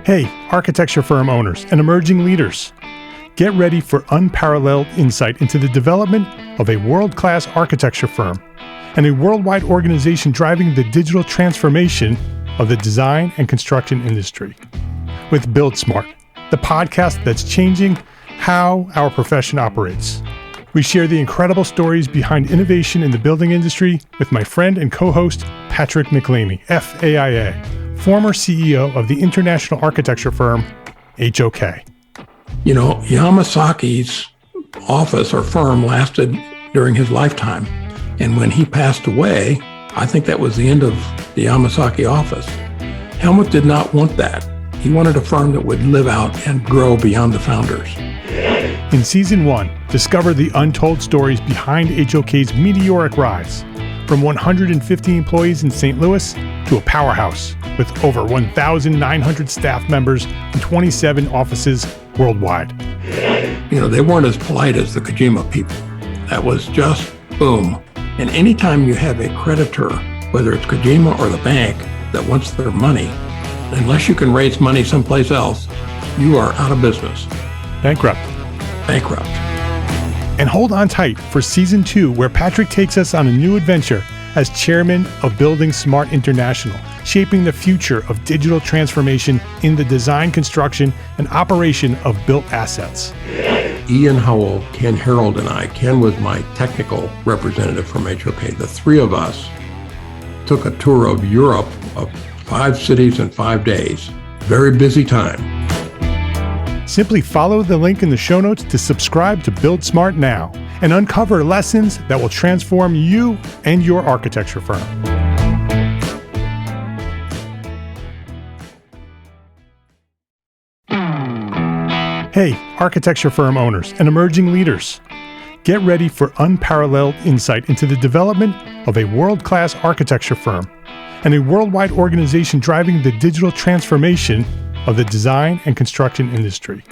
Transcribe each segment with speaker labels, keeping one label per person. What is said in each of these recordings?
Speaker 1: Hey, architecture firm owners and emerging leaders. Get ready for unparalleled insight into the development of a world-class architecture firm and a worldwide organization driving the digital transformation of the design and construction industry. With Build Smart, the podcast that's changing how our profession operates. We share the incredible stories behind innovation in the building industry with my friend and co-host, Patrick McLeamy, FAIA, former CEO of the international architecture firm, HOK.
Speaker 2: You know, Yamasaki's office or firm lasted during his lifetime. And when he passed away, I think that was the end of the Yamasaki office. Helmut did not want that. He wanted a firm that would live out and grow beyond the founders.
Speaker 1: In Season 1, discover the untold stories behind HOK's meteoric rise, from 150 employees in St. Louis to a powerhouse with over 1,900 staff members and 27 offices worldwide.
Speaker 2: You know, they weren't as polite as the Kojima people. That was just boom. And anytime you have a creditor, whether it's Kojima or the bank, that wants their money, unless you can raise money someplace else, you are out of business.
Speaker 1: Bankrupt. And hold on tight for Season 2, where Patrick takes us on a new adventure as chairman of Building Smart International, shaping the future of digital transformation in the design, construction, and operation of built assets.
Speaker 2: Ian Howell, Ken Harold, and I, Ken was my technical representative from HOK. The three of us took a tour of Europe of 5 cities in 5 days. Very busy time.
Speaker 1: Simply follow the link in the show notes to subscribe to Build Smart now and uncover lessons that will transform you and your architecture firm. Hey, architecture firm owners and emerging leaders. Get ready for unparalleled insight into the development of a world-class architecture firm and a worldwide organization driving the digital transformation of the design and construction industry.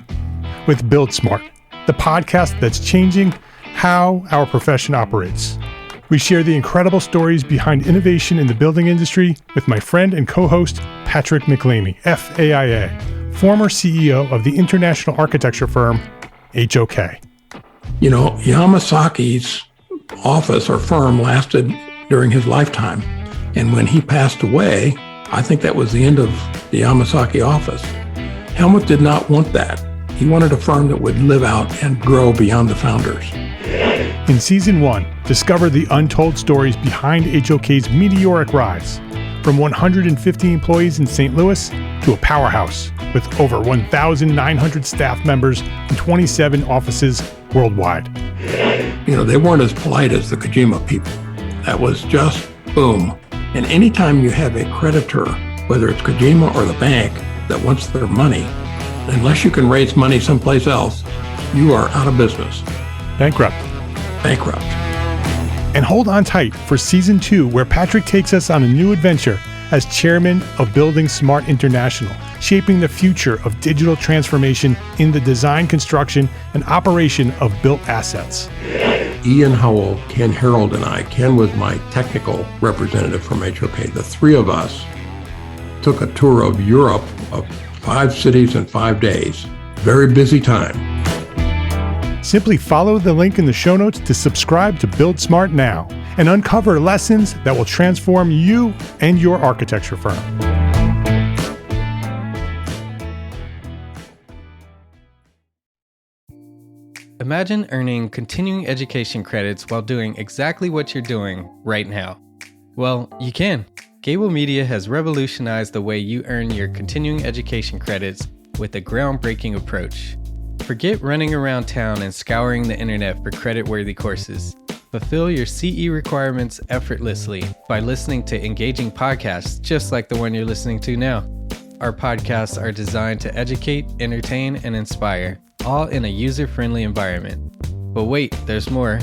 Speaker 1: With Build Smart, the podcast that's changing how our profession operates. We share the incredible stories behind innovation in the building industry with my friend and co-host, Patrick McLeamy, FAIA, former CEO of the international architecture firm, HOK.
Speaker 2: You know, Yamasaki's office or firm lasted during his lifetime. And when he passed away, I think that was the end of the Yamasaki office. Helmut did not want that. He wanted a firm that would live out and grow beyond the founders.
Speaker 1: In Season 1, discover the untold stories behind HOK's meteoric rise, from 150 employees in St. Louis to a powerhouse with over 1,900 staff members and 27 offices worldwide.
Speaker 2: You know, they weren't as polite as the Kojima people. That was just boom. And anytime you have a creditor, whether it's Kojima or the bank, that wants their money, unless you can raise money someplace else, you are out of business.
Speaker 1: Bankrupt. And hold on tight for Season 2, where Patrick takes us on a new adventure as chairman of Building Smart International, shaping the future of digital transformation in the design, construction, and operation of built assets.
Speaker 2: Ian Howell, Ken Harold, and I, Ken was my technical representative from HOK. The three of us took a tour of Europe of 5 cities in 5 days. Very busy time.
Speaker 1: Simply follow the link in the show notes to subscribe to Build Smart now and uncover lessons that will transform you and your architecture firm.
Speaker 3: Imagine earning continuing education credits while doing exactly what you're doing right now. Well, you can. Gable Media has revolutionized the way you earn your continuing education credits with a groundbreaking approach. Forget running around town and scouring the internet for credit-worthy courses. Fulfill your CE requirements effortlessly by listening to engaging podcasts just like the one you're listening to now. Our podcasts are designed to educate, entertain, and inspire, all in a user-friendly environment. But wait, there's more.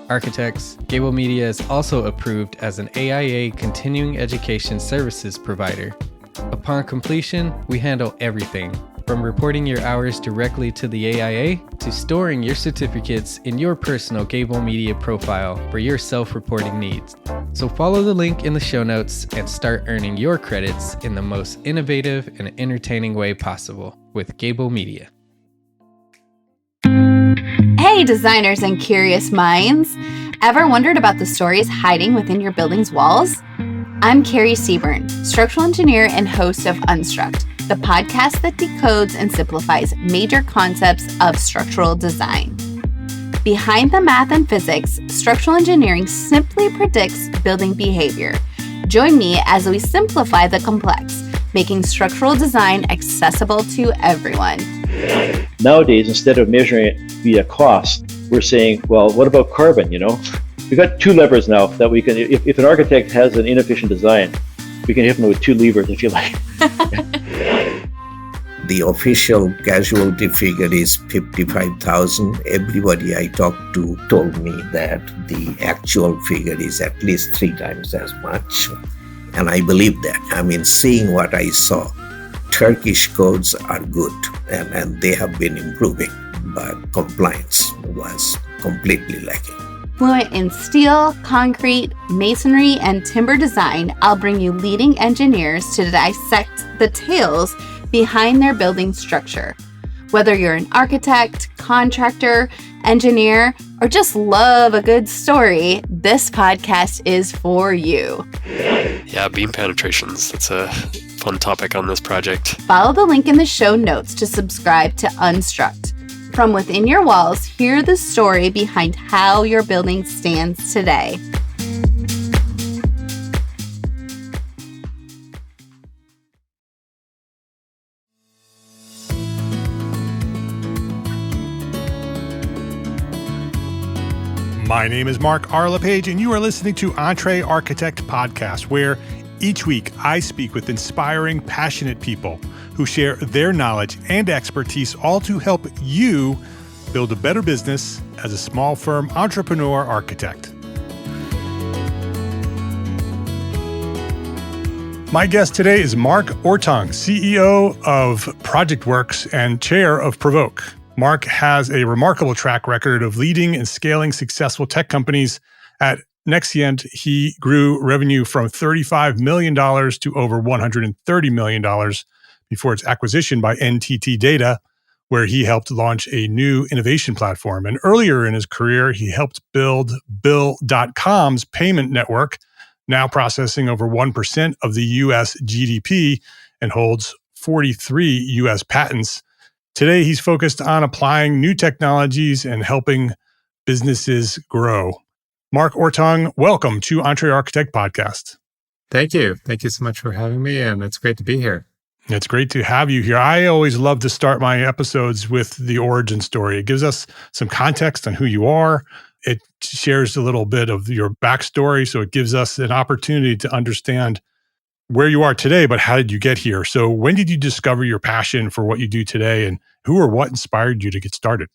Speaker 3: Architects, Gable Media is also approved as an AIA continuing education services provider. Upon completion, we handle everything, from reporting your hours directly to the AIA to storing your certificates in your personal Gable Media profile for your self-reporting needs. So follow the link in the show notes and start earning your credits in the most innovative and entertaining way possible with Gable Media.
Speaker 4: Hey, designers and curious minds. Ever wondered about the stories hiding within your building's walls? I'm Carrie Seaburn, structural engineer and host of Unstruct, the podcast that decodes and simplifies major concepts of structural design. Behind the math and physics, structural engineering simply predicts building behavior. Join me as we simplify the complex, making structural design accessible to everyone.
Speaker 5: Nowadays, instead of measuring it via cost, we're saying, well, what about carbon, We've got two levers now that we can, if an architect has an inefficient design, we can hit them with two levers, if you like.
Speaker 6: The official casualty figure is 55,000. Everybody I talked to told me that the actual figure is at least 3 times as much. And I believe that. Seeing what I saw, Turkish codes are good and they have been improving, but compliance was completely lacking.
Speaker 4: Fluent in steel, concrete, masonry, and timber design, I'll bring you leading engineers to dissect the tales behind their building structure. Whether you're an architect, contractor, engineer, or just love a good story, this podcast is for you.
Speaker 7: Yeah, beam penetrations. That's a fun topic on this project.
Speaker 4: Follow the link in the show notes to subscribe to Unstruct. From within your walls, hear the story behind how your building stands today.
Speaker 1: My name is Mark R. LePage, and you are listening to Entre Architect Podcast, where each week I speak with inspiring, passionate people who share their knowledge and expertise, all to help you build a better business as a small firm entrepreneur architect. My guest today is Mark Orttung, CEO of Projectworks and chair of Provoke. Mark has a remarkable track record of leading and scaling successful tech companies. At Nexient, he grew revenue from $35 million to over $130 million before its acquisition by NTT Data, where he helped launch a new innovation platform. And earlier in his career, he helped build Bill.com's payment network, now processing over 1% of the U.S. GDP and holds 43 U.S. patents. Today, he's focused on applying new technologies and helping businesses grow. Mark Orttung, welcome to Entre Architect Podcast.
Speaker 8: Thank you. Thank you so much for having me, and it's great to be here.
Speaker 1: It's great to have you here. I always love to start my episodes with the origin story. It gives us some context on who you are. It shares a little bit of your backstory, so it gives us an opportunity to understand where you are today, but how did you get here? So when did you discover your passion for what you do today, and who or what inspired you to get started?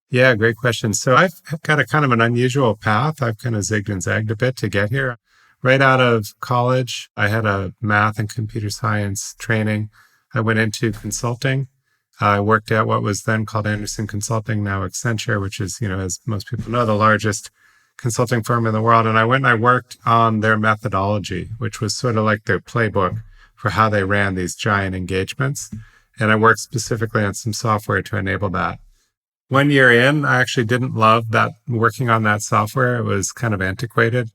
Speaker 8: Yeah, great question. So I've got a kind of an unusual path. I've kind of zigged and zagged a bit to get here. Right out of college, I had a math and computer science training. I went into consulting. I worked at what was then called Anderson Consulting, now Accenture, which is, as most people know, the largest consulting firm in the world. And I went and I worked on their methodology, which was sort of like their playbook for how they ran these giant engagements. And I worked specifically on some software to enable that. 1 year in, I actually didn't love that working on that software. It was kind of antiquated,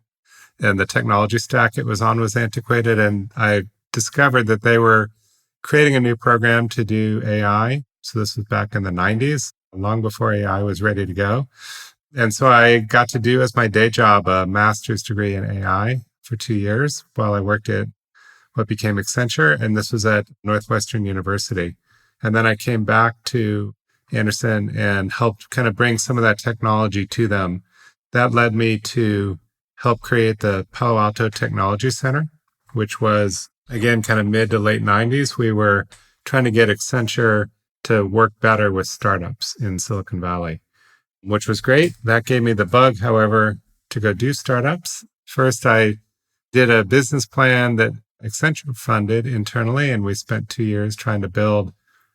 Speaker 8: and the technology stack it was on was antiquated. And I discovered that they were creating a new program to do AI. So this was back in the 90s, long before AI was ready to go. And so I got to do as my day job a master's degree in AI for 2 years while I worked at what became Accenture. And this was at Northwestern University. And then I came back to Anderson and helped kind of bring some of that technology to them. That led me to help create the Palo Alto Technology Center, which was, again, kind of mid to late 90s. We were trying to get Accenture to work better with startups in Silicon Valley, which was great. That gave me the bug, however, to go do startups. First, I did a business plan that Accenture funded internally, and we spent 2 years trying to build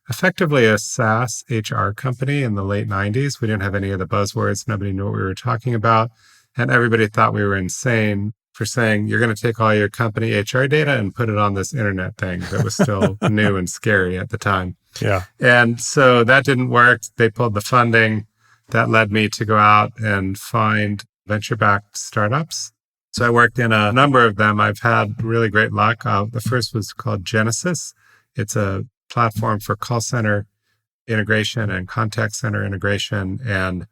Speaker 8: effectively a SaaS HR company in the late 90s. We didn't have any of the buzzwords. Nobody knew what we were talking about. And everybody thought we were insane for saying you're going to take all your company HR data and put it on this internet thing that was still new and scary at the time.
Speaker 1: Yeah.
Speaker 8: And so that didn't work. They pulled the funding. That led me to go out and find venture-backed startups. So I worked in a number of them. I've had really great luck. The first was called Genesys. It's a platform for call center integration and contact center integration. And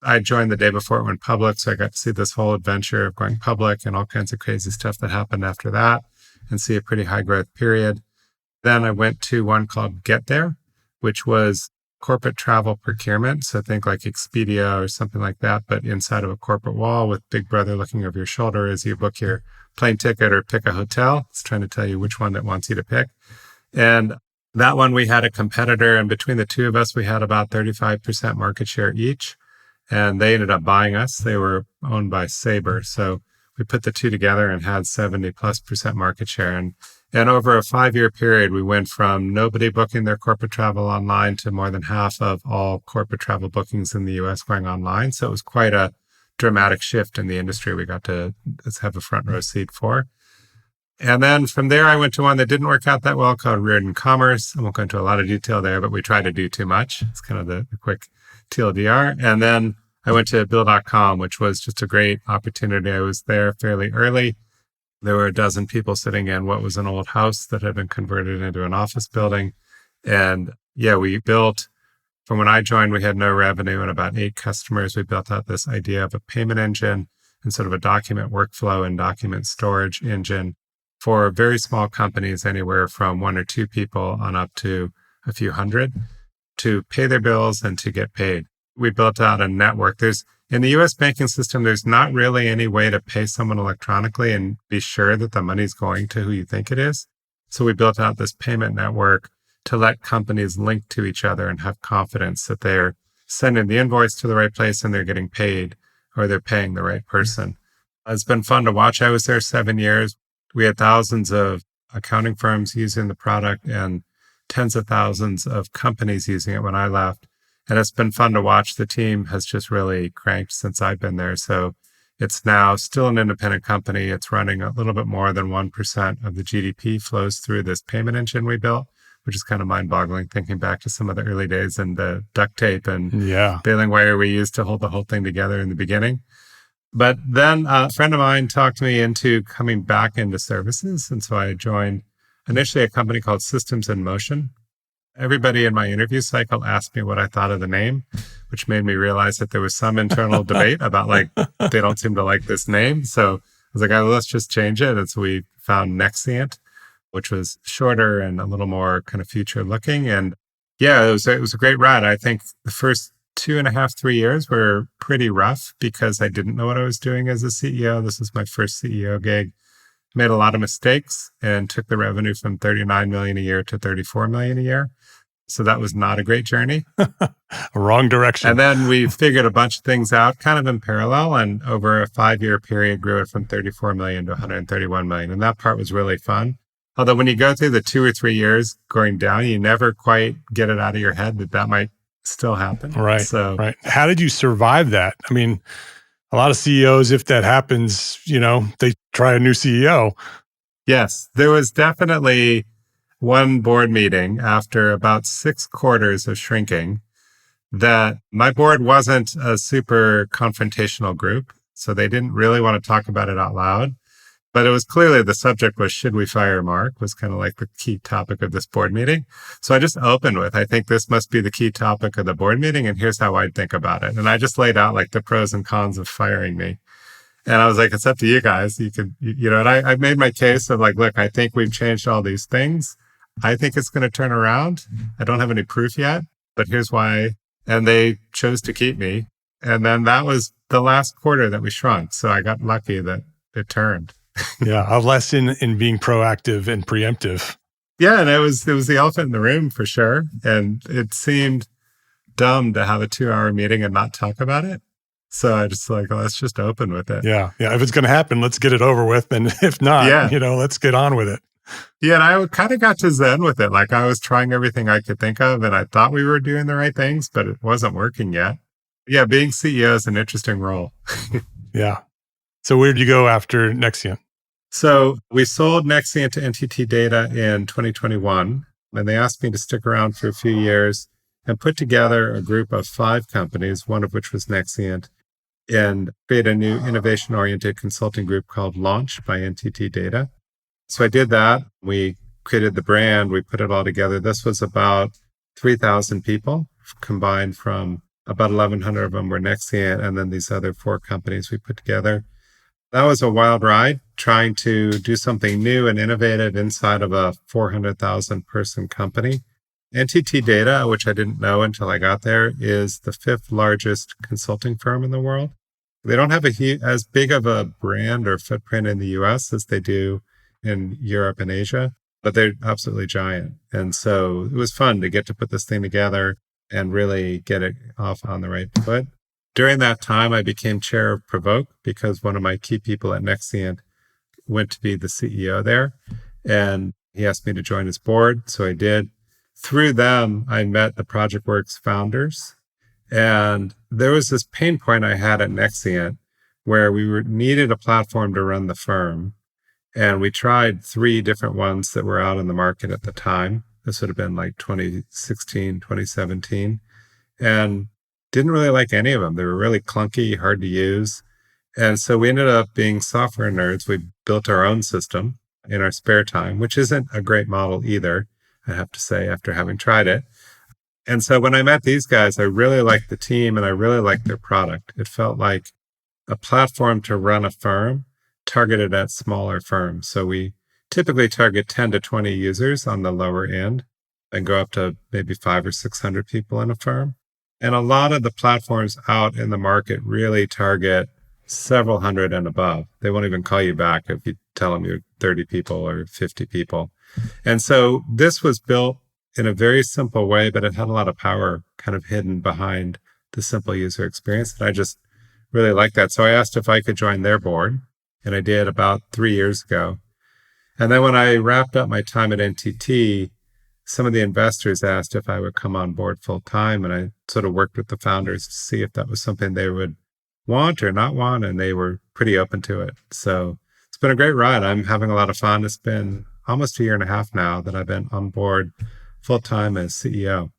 Speaker 8: I joined the day before it went public. So I got to see this whole adventure of going public and all kinds of crazy stuff that happened after that and see a pretty high growth period. Then I went to one called GetThere, which was corporate travel procurement. So think like Expedia or something like that, but inside of a corporate wall with Big Brother looking over your shoulder as you book your plane ticket or pick a hotel. It's trying to tell you which one it wants you to pick. And that one, we had a competitor, and between the two of us, we had about 35% market share each. And they ended up buying us. They were owned by Sabre. So we put the two together and had 70+% market share. And over a 5-year period, we went from nobody booking their corporate travel online to more than half of all corporate travel bookings in the US going online. So it was quite a dramatic shift in the industry we got to have a front row seat for. And then from there, I went to one that didn't work out that well called Rearden Commerce. I won't go into a lot of detail there, but we tried to do too much. It's kind of the quick TLDR. And then I went to Bill.com, which was just a great opportunity. I was there fairly early. There were a dozen people sitting in what was an old house that had been converted into an office building. And yeah, we built, from when I joined, we had no revenue and about 8 customers. We built out this idea of a payment engine and sort of a document workflow and document storage engine for very small companies, anywhere from 1 or 2 people on up to a few hundred, to pay their bills and to get paid. We built out a network. In the US banking system, there's not really any way to pay someone electronically and be sure that the money's going to who you think it is. So we built out this payment network to let companies link to each other and have confidence that they're sending the invoice to the right place and they're getting paid, or they're paying the right person. It's been fun to watch. I was there 7 years. We had thousands of accounting firms using the product and tens of thousands of companies using it when I left. And it's been fun to watch. The team has just really cranked since I've been there. So it's now still an independent company. It's running a little bit more than 1% of the GDP flows through this payment engine we built, which is kind of mind-boggling thinking back to some of the early days and the duct tape and baling wire we used to hold the whole thing together in the beginning. But then a friend of mine talked me into coming back into services. And so I joined initially a company called Systems in Motion. Everybody in my interview cycle asked me what I thought of the name, which made me realize that there was some internal debate about they don't seem to like this name. So I was like, let's just change it. And so we found Nexient, which was shorter and a little more kind of future looking. And yeah, it was a great ride. I think the first 2.5, 3 years were pretty rough because I didn't know what I was doing as a CEO. This was my first CEO gig. Made a lot of mistakes and took the revenue from 39 million a year to 34 million a year. So that was not a great journey.
Speaker 1: Wrong direction.
Speaker 8: And then we figured a bunch of things out kind of in parallel, and over a 5-year period grew it from 34 million to 131 million. And that part was really fun. Although when you go through the 2 or 3 years going down, you never quite get it out of your head that might still happen.
Speaker 1: Right.
Speaker 8: So,
Speaker 1: how did you survive that? I mean, a lot of CEOs, if that happens, they try a new CEO.
Speaker 8: Yes, there was definitely one board meeting after about 6 quarters of shrinking that my board wasn't a super confrontational group. So they didn't really want to talk about it out loud. But it was clearly the subject was, should we fire Mark, was kind of like the key topic of this board meeting. So I just opened with, I think this must be the key topic of the board meeting, and here's how I'd think about it. And I just laid out the pros and cons of firing me. And I was like, it's up to you guys. You can, and I made my case of look, I think we've changed all these things. I think it's going to turn around. I don't have any proof yet, but here's why. And they chose to keep me. And then that was the last quarter that we shrunk. So I got lucky that it turned.
Speaker 1: Yeah, a lesson in being proactive and preemptive.
Speaker 8: Yeah, and it was the elephant in the room for sure. And it seemed dumb to have a 2-hour meeting and not talk about it. So I just let's just open with it.
Speaker 1: Yeah. If it's going to happen, let's get it over with. And if not, let's get on with it.
Speaker 8: Yeah, and I kind of got to zen with it. I was trying everything I could think of, and I thought we were doing the right things, but it wasn't working yet. Yeah, being CEO is an interesting role.
Speaker 1: Yeah. So where did you go after Nexient?
Speaker 8: So we sold Nexient to NTT Data in 2021, and they asked me to stick around for a few years and put together a group of 5 companies, one of which was Nexient, and create a new innovation-oriented consulting group called Launch by NTT Data. So I did that. We created the brand. We put it all together. This was about 3,000 people combined from about 1,100 of them were Nexient, and then these other 4 companies we put together. That was a wild ride, trying to do something new and innovative inside of a 400,000 person company. NTT Data, which I didn't know until I got there, is the 5th largest consulting firm in the world. They don't have as big of a brand or footprint in the US as they do in Europe and Asia, but they're absolutely giant. And so it was fun to get to put this thing together and really get it off on the right foot. During that time, I became chair of Provoke because one of my key people at Nexient went to be the CEO there. And he asked me to join his board. So I did. Through them, I met the Projectworks founders. And there was this pain point I had at Nexient where we needed a platform to run the firm. And we tried 3 different ones that were out in the market at the time. This would have been like 2016, 2017. And didn't really like any of them. They were really clunky, hard to use. And so we ended up being software nerds. We built our own system in our spare time, which isn't a great model either, I have to say, after having tried it. And so when I met these guys, I really liked the team and I really liked their product. It felt like a platform to run a firm targeted at smaller firms. So we typically target 10 to 20 users on the lower end and go up to maybe 500 or 600 people in a firm. And a lot of the platforms out in the market really target several hundred and above. They won't even call you back if you tell them you're 30 people or 50 people. And so this was built in a very simple way, but it had a lot of power kind of hidden behind the simple user experience. And I just really liked that. So I asked if I could join their board, and I did about 3 years ago. And then when I wrapped up my time at NTT, some of the investors asked if I would come on board full time. And I sort of worked with the founders to see if that was something they would want or not want. And they were pretty open to it. So it's been a great ride. I'm having a lot of fun. It's been almost 1.5 years now that I've been on board full time as CEO.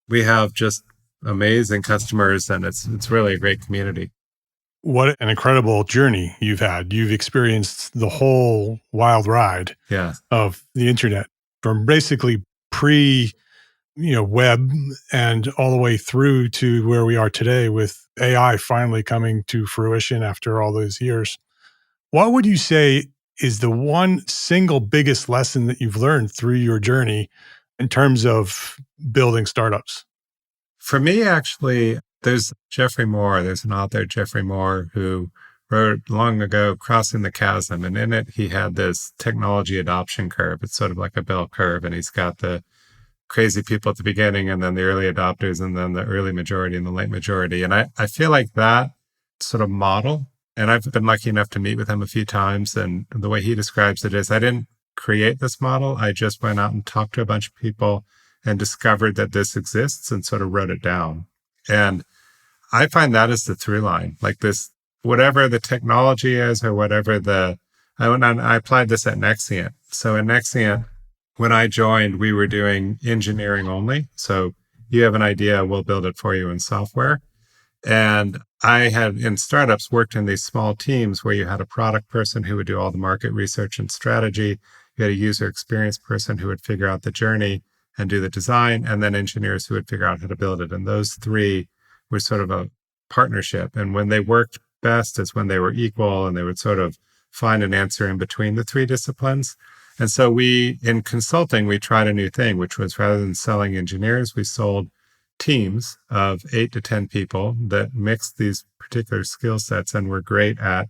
Speaker 8: We have just amazing customers and it's really a great community.
Speaker 1: What an incredible journey you've had. You've experienced the whole wild ride of the internet from basically web and all the way through to where we are today with AI finally coming to fruition after all those years. What would you say is the one single biggest lesson that you've learned through your journey in terms of building startups?
Speaker 8: For me, actually, there's Geoffrey Moore. There's an author, Geoffrey Moore, who wrote long ago, Crossing the Chasm. And in it, he had this technology adoption curve. It's sort of like a bell curve. And he's got the crazy people at the beginning and then the early adopters and then the early majority and the late majority. And I feel like that sort of model, and I've been lucky enough to meet with him a few times. And the way he describes it is, I didn't create this model. I just went out and talked to a bunch of people and discovered that this exists and sort of wrote it down. And I find that is the through line, like this, whatever the technology is or whatever I applied this at Nexient. So at Nexient, when I joined, we were doing engineering only. So you have an idea, we'll build it for you in software. And I had in startups worked in these small teams where you had a product person who would do all the market research and strategy. You had a user experience person who would figure out the journey and do the design, and then engineers who would figure out how to build it. And those 3 were sort of a partnership. And when they worked best is when they were equal and they would sort of find an answer in between the 3 disciplines. And so in consulting, we tried a new thing, which was rather than selling engineers, we sold teams of 8 to 10 people that mixed these particular skill sets and were great at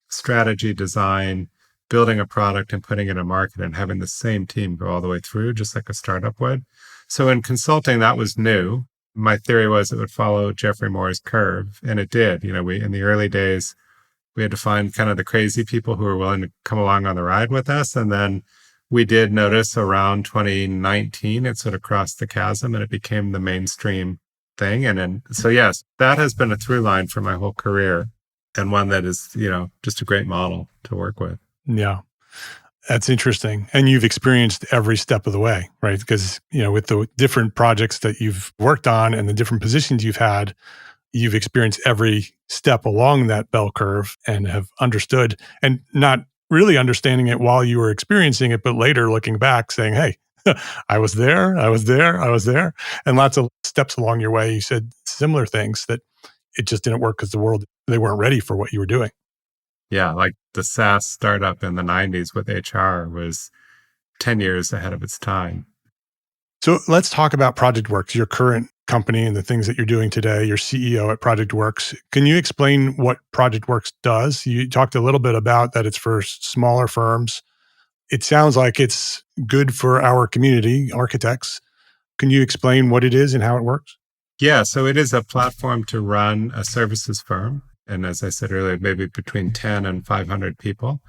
Speaker 8: strategy, design, building a product and putting it in a market and having the same team go all the way through, just like a startup would. So in consulting, that was new. My theory was it would follow Geoffrey Moore's curve, and it did. In the early days, we had to find kind of the crazy people who were willing to come along on the ride with us. And then we did notice around 2019, it sort of crossed the chasm and it became the mainstream thing. And then, so yes, that has been a through line for my whole career. and one that is, just a great model to work with.
Speaker 1: Yeah. That's interesting. And you've experienced every step of the way, right? Because, with the different projects that you've worked on and the different positions you've had, you've experienced every step along that bell curve and have understood, and not really understanding it while you were experiencing it, but later looking back saying, hey, I was there, I was there, I was there. And lots of steps along your way, you said similar things that it just didn't work because they weren't ready for what you were doing.
Speaker 8: Yeah, like the SaaS startup in the 90s with HR was 10 years ahead of its time.
Speaker 1: So let's talk about Projectworks, your current company and the things that you're doing today. You're CEO at Projectworks. Can you explain what Projectworks does? You talked a little bit about that it's for smaller firms. It sounds like it's good for our community, architects. Can you explain what it is and how it works?
Speaker 8: Yeah, so it is a platform to run a services firm. And as I said earlier, maybe between 10 and 500 people.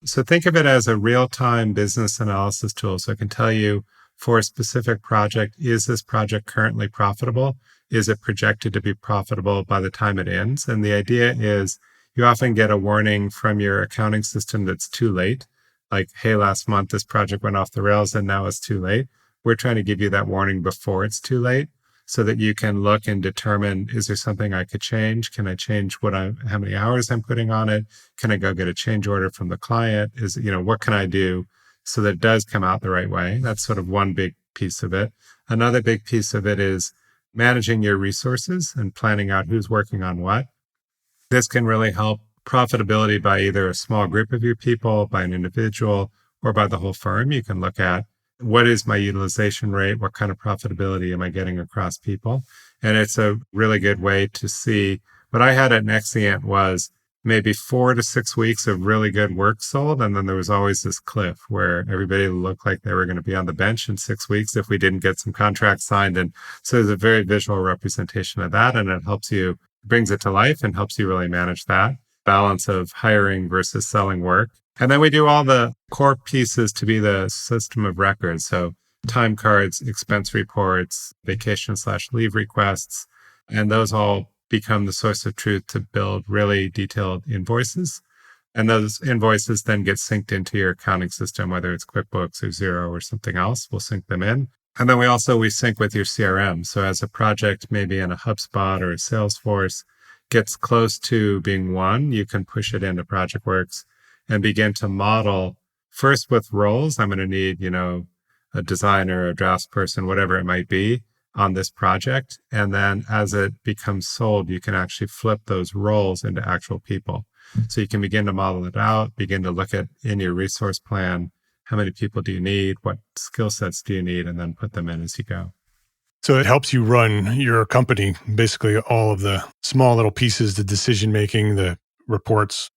Speaker 8: So think of it as a real-time business analysis tool. So I can tell you for a specific project, is this project currently profitable? Is it projected to be profitable by the time it ends? And the idea is you often get a warning from your accounting system that's too late. Like, hey, last month this project went off the rails and now it's too late. We're trying to give you that warning before it's too late, so that you can look and determine, is there something I could change? Can I change how many hours I'm putting on it? Can I go get a change order from the client? What can I do so that it does come out the right way? That's sort of one big piece of it. Another big piece of it is managing your resources and planning out who's working on what. This can really help profitability by either a small group of your people, by an individual, or by the whole firm. You can look at, what is my utilization rate? What kind of profitability am I getting across people? And it's a really good way to see. What I had at Nexient was maybe 4 to 6 weeks of really good work sold. And then there was always this cliff where everybody looked like they were going to be on the bench in 6 weeks if we didn't get some contracts signed. And so there's a very visual representation of that. And it brings it to life and helps you really manage that balance of hiring versus selling work. And then we do all the core pieces to be the system of record. So time cards, expense reports, vacation/leave requests, and those all become the source of truth to build really detailed invoices. And those invoices then get synced into your accounting system, whether it's QuickBooks or Xero or something else, we'll sync them in. And then we sync with your CRM. So as a project, maybe in a HubSpot or a Salesforce, gets close to being one, you can push it into Projectworks and begin to model first with roles. I'm going to need, a designer, a draftsperson, whatever it might be on this project. And then as it becomes sold, you can actually flip those roles into actual people. So you can begin to model it out, begin to look at in your resource plan, how many people do you need? What skill sets do you need? And then put them in as you go.
Speaker 1: So it helps you run your company, basically all of the small little pieces, the decision-making, the reports,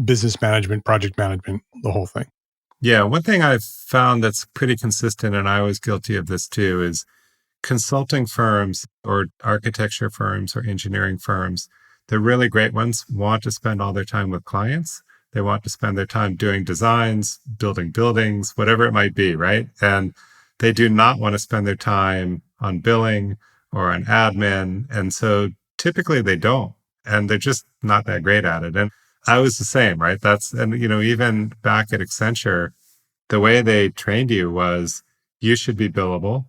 Speaker 1: business management, project management, the whole thing.
Speaker 8: Yeah. One thing I've found that's pretty consistent, and I was guilty of this too, is consulting firms or architecture firms or engineering firms, the really great ones want to spend all their time with clients. They want to spend their time doing designs, building buildings, whatever it might be, right? And they do not want to spend their time on billing or on admin. And so typically they don't, and they're just not that great at it. And I was the same, right? Even back at Accenture, the way they trained you was you should be billable.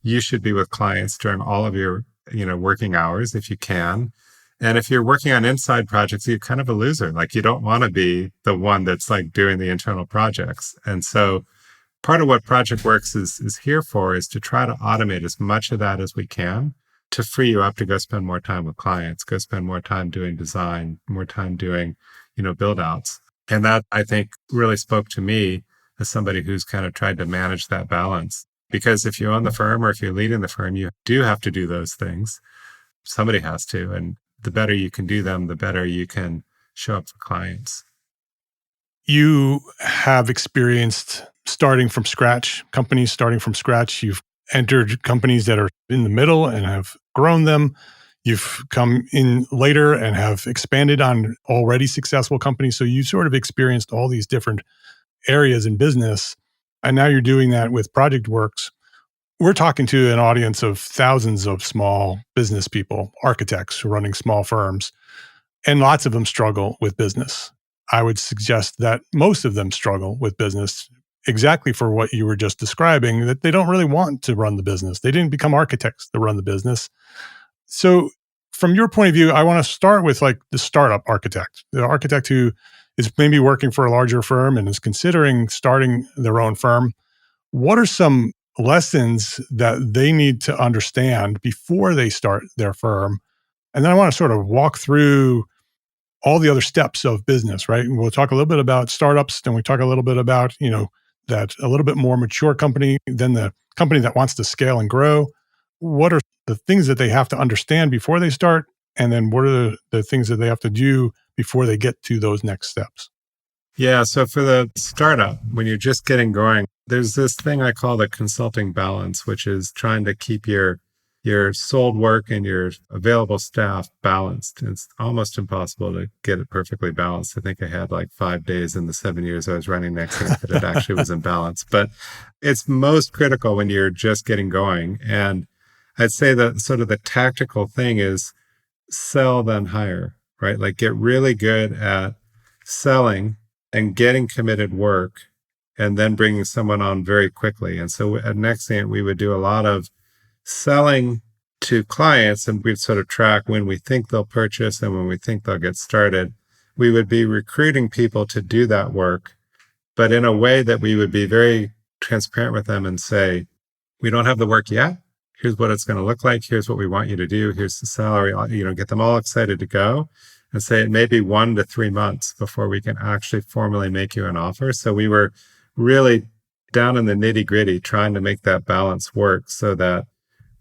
Speaker 8: You should be with clients during all of your, working hours if you can. And if you're working on inside projects, you're kind of a loser. Like, you don't want to be the one that's like doing the internal projects. And so part of what Projectworks is here for is to try to automate as much of that as we can to free you up to go spend more time with clients, go spend more time doing design, more time doing, build outs. And that, I think, really spoke to me as somebody who's kind of tried to manage that balance. Because if you own the firm or if you're leading the firm, you do have to do those things. Somebody has to. And the better you can do them, the better you can show up for clients.
Speaker 1: You have experienced starting from scratch, companies starting from scratch. You've entered companies that are in the middle and have grown them. You've come in later and have expanded on already successful companies. So you've sort of experienced all these different areas in business. And now you're doing that with Projectworks. We're talking to an audience of thousands of small business people, architects running small firms. And lots of them struggle with business. I would suggest that most of them struggle with business exactly for what you were just describing, that they don't really want to run the business. They didn't become architects to run the business. So from your point of view, I want to start with like the startup architect, the architect who is maybe working for a larger firm and is considering starting their own firm. What are some lessons that they need to understand before they start their firm? And then I want to sort of walk through all the other steps of business, right? And we'll talk a little bit about startups, then we talk a little bit about, that a little bit more mature company, then the company that wants to scale and grow. What are the things that they have to understand before they start? And then what are the things that they have to do before they get to those next steps?
Speaker 8: Yeah. So for the startup, when you're just getting going, there's this thing I call the consulting balance, which is trying to keep your sold work and your available staff balanced. It's almost impossible to get it perfectly balanced. I think I had like 5 days in the 7 years I was running Nexient that it actually was in balance. But it's most critical when you're just getting going. And I'd say that sort of the tactical thing is sell, then hire, right? Like get really good at selling and getting committed work and then bringing someone on very quickly. And so at Nexient, we would do a lot of selling to clients, and we'd sort of track when we think they'll purchase and when we think they'll get started. We would be recruiting people to do that work, but in a way that we would be very transparent with them and say, we don't have the work yet. Here's what it's going to look like. Here's what we want you to do. Here's the salary, get them all excited to go and say it may be 1 to 3 months before we can actually formally make you an offer. So we were really down in the nitty gritty trying to make that balance work so that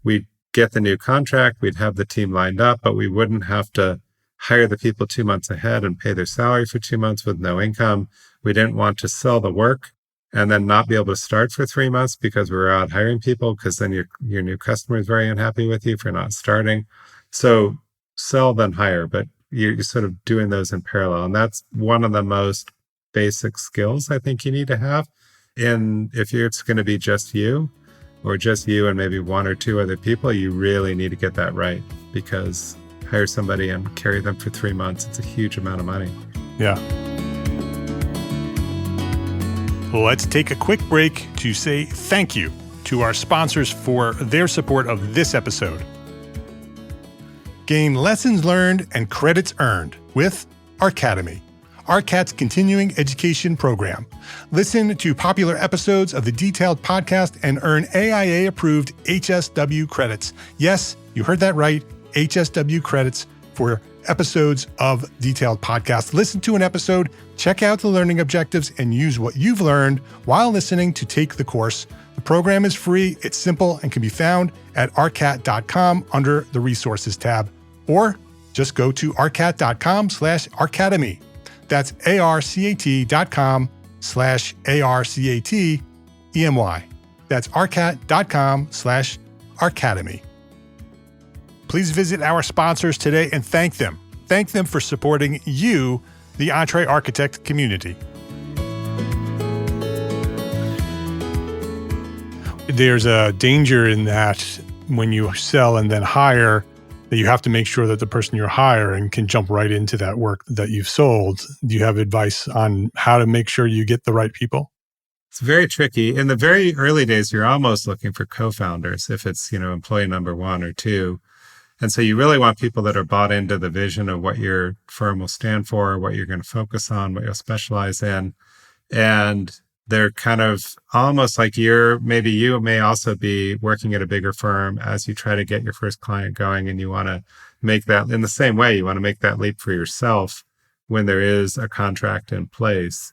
Speaker 8: we'd get the new contract, we'd have the team lined up, but we wouldn't have to hire the people 2 months ahead and pay their salary for 2 months with no income. We didn't want to sell the work and then not be able to start for 3 months because we were out hiring people, because then your new customer is very unhappy with you for not starting. So sell, then hire, but you're sort of doing those in parallel. And that's one of the most basic skills I think you need to have. And if it's going to be just you, or just you and maybe 1 or 2 other people, you really need to get that right, because hire somebody and carry them for 3 months, it's a huge amount of money.
Speaker 1: Yeah. Let's take a quick break to say thank you to our sponsors for their support of this episode. Gain lessons learned and credits earned with Arcademy, ARCAT's continuing education program. Listen to popular episodes of the Detailed podcast and earn AIA-approved HSW credits. Yes, you heard that right, HSW credits for episodes of Detailed podcast. Listen to an episode, check out the learning objectives, and use what you've learned while listening to take the course. The program is free, it's simple, and can be found at arcat.com under the Resources tab. Or just go to arcat.com/arcademy. That's arcat.com/ARCATEMY. That's arcat.com/Arcademy. Please visit our sponsors today and thank them. Thank them for supporting you, the Entre Architect community. There's a danger in that when you sell and then hire, that you have to make sure that the person you're hiring can jump right into that work that you've sold. Do you have advice on how to make sure you get the right people?
Speaker 8: It's very tricky. In the very early days, you're almost looking for co-founders if it's, employee number 1 or 2. And so you really want people that are bought into the vision of what your firm will stand for, what you're going to focus on, what you'll specialize in. And they're kind of almost like you may also be working at a bigger firm as you try to get your first client going, and you want to make that in the same way. You want to make that leap for yourself when there is a contract in place.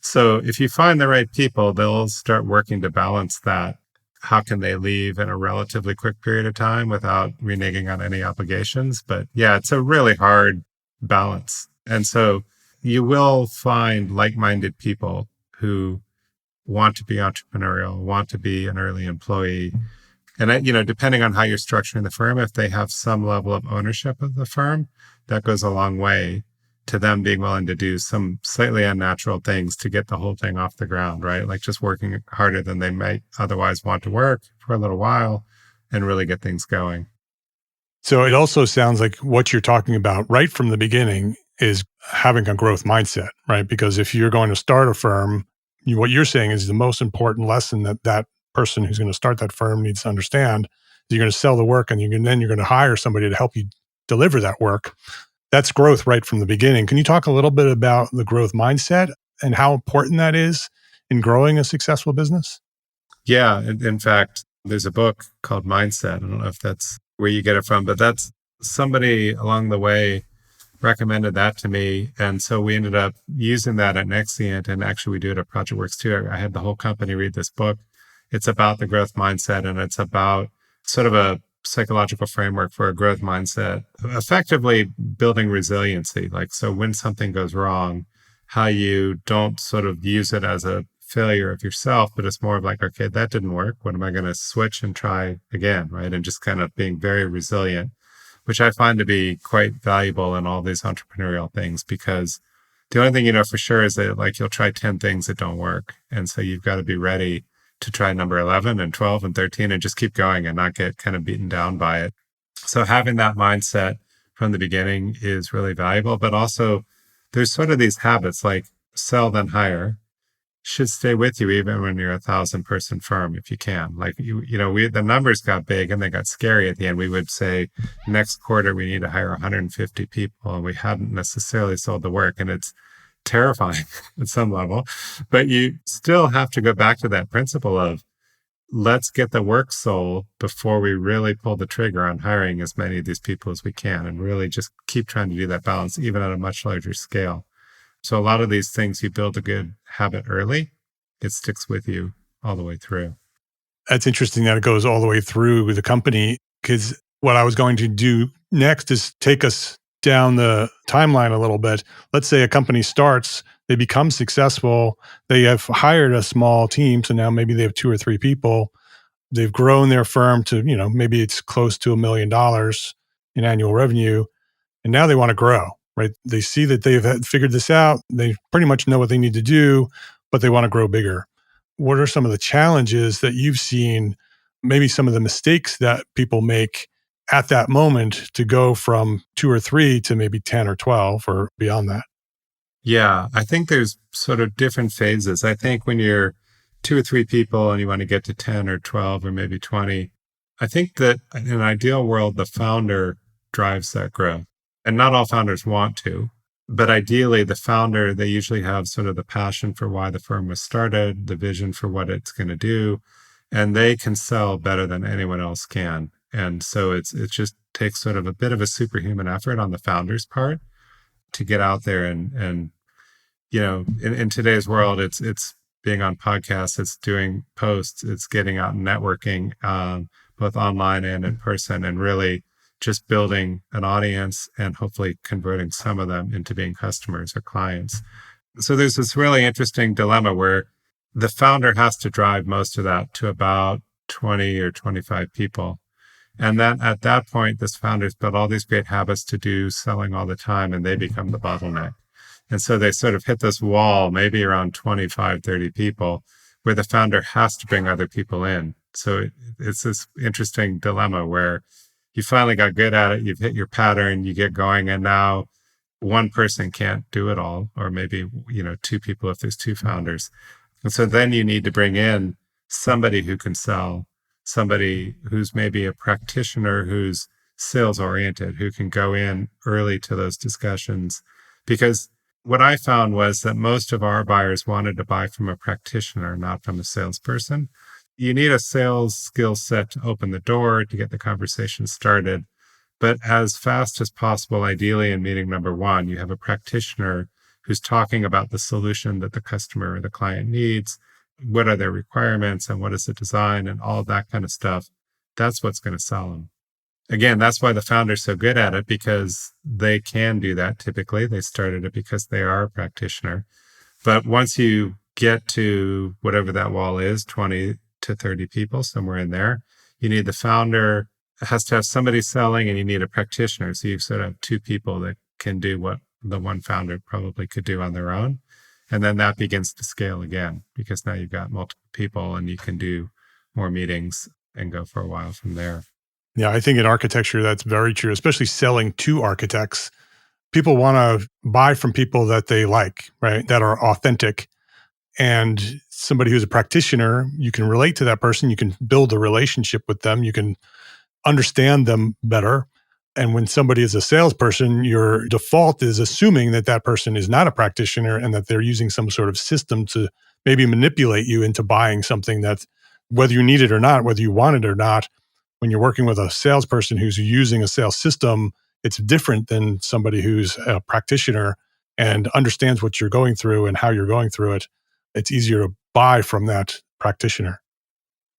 Speaker 8: So if you find the right people, they'll start working to balance that. How can they leave in a relatively quick period of time without reneging on any obligations? But yeah, it's a really hard balance. And so you will find like-minded people who want to be entrepreneurial, want to be an early employee. And, depending on how you're structuring the firm, if they have some level of ownership of the firm, that goes a long way to them being willing to do some slightly unnatural things to get the whole thing off the ground, right? Like just working harder than they might otherwise want to work for a little while and really get things going.
Speaker 1: So it also sounds like what you're talking about right from the beginning is having a growth mindset, right? Because if you're going to start a firm, what you're saying is the most important lesson that person who's going to start that firm needs to understand. You're going to sell the work, and then you're going to hire somebody to help you deliver that work. That's growth right from the beginning. Can you talk a little bit about the growth mindset and how important that is in growing a successful business?
Speaker 8: Yeah. In fact, there's a book called Mindset. I don't know if that's where you get it from, but that's somebody along the way recommended that to me. And so we ended up using that at Nexient. And actually, we do it at Projectworks too. I had the whole company read this book. It's about the growth mindset, and it's about sort of a psychological framework for a growth mindset, effectively building resiliency. Like, so when something goes wrong, how you don't sort of use it as a failure of yourself, but it's more of like, okay, that didn't work. What am I going to switch and try again? Right. And just kind of being very resilient, which I find to be quite valuable in all these entrepreneurial things, because the only thing you know for sure is that like you'll try 10 things that don't work. And so you've got to be ready to try number 11 and 12 and 13 and just keep going and not get kind of beaten down by it. So having that mindset from the beginning is really valuable. But also there's sort of these habits like sell then hire should stay with you even when you're 1,000-person firm, if you can. Like, the numbers got big and they got scary at the end. We would say next quarter we need to hire 150 people, and we hadn't necessarily sold the work. And it's terrifying at some level, but you still have to go back to that principle of let's get the work sold before we really pull the trigger on hiring as many of these people as we can, and really just keep trying to do that balance, even at a much larger scale. So a lot of these things, you build a good habit early, it sticks with you all the way through.
Speaker 1: That's interesting that it goes all the way through with the company, because what I was going to do next is take us down the timeline a little bit. Let's say a company starts, they become successful, they have hired a small team, so now maybe they have 2 or 3 people. They've grown their firm to, maybe it's close to $1 million in annual revenue, and now they want to grow. Right? They see that they've figured this out. They pretty much know what they need to do, but they want to grow bigger. What are some of the challenges that you've seen, maybe some of the mistakes that people make at that moment to go from 2 or 3 to maybe 10 or 12 or beyond that?
Speaker 8: Yeah, I think there's sort of different phases. I think when you're 2 or 3 people and you want to get to 10 or 12 or maybe 20, I think that in an ideal world, the founder drives that growth. And not all founders want to, but ideally the founder, they usually have sort of the passion for why the firm was started, the vision for what it's going to do, and they can sell better than anyone else can. And so it just takes sort of a bit of a superhuman effort on the founder's part to get out there and in today's world, it's being on podcasts, it's doing posts, it's getting out and networking, both online and in person, and really just building an audience and hopefully converting some of them into being customers or clients. So there's this really interesting dilemma where the founder has to drive most of that to about 20 or 25 people. And then at that point, this founder's built all these great habits to do selling all the time, and they become the bottleneck. And so they sort of hit this wall, maybe around 25, 30 people, where the founder has to bring other people in. So it's this interesting dilemma where you finally got good at it, you've hit your pattern, you get going, and now one person can't do it all, or maybe, 2 people if there's 2 founders. And so then you need to bring in somebody who can sell, somebody who's maybe a practitioner, who's sales oriented, who can go in early to those discussions. Because what I found was that most of our buyers wanted to buy from a practitioner, not from a salesperson. You need a sales skill set to open the door, to get the conversation started. But as fast as possible, ideally in meeting number 1, you have a practitioner who's talking about the solution that the customer or the client needs. What are their requirements and what is the design and all that kind of stuff. That's what's going to sell them. Again, that's why the founder's so good at it, because they can do that typically. They started it because they are a practitioner. But once you get to whatever that wall is, 20 to 30 people, somewhere in there, you need the founder, has to have somebody selling, and you need a practitioner. So you sort of have 2 people that can do what the one founder probably could do on their own. And then that begins to scale again, because now you've got multiple people and you can do more meetings and go for a while from there.
Speaker 1: Yeah, I think in architecture, that's very true, especially selling to architects. People want to buy from people that they like, right? That are authentic. And somebody who's a practitioner, you can relate to that person. You can build a relationship with them. You can understand them better. And when somebody is a salesperson, your default is assuming that that person is not a practitioner and that they're using some sort of system to maybe manipulate you into buying something that, whether you need it or not, whether you want it or not, when you're working with a salesperson who's using a sales system, it's different than somebody who's a practitioner and understands what you're going through and how you're going through it. It's easier to buy from that practitioner.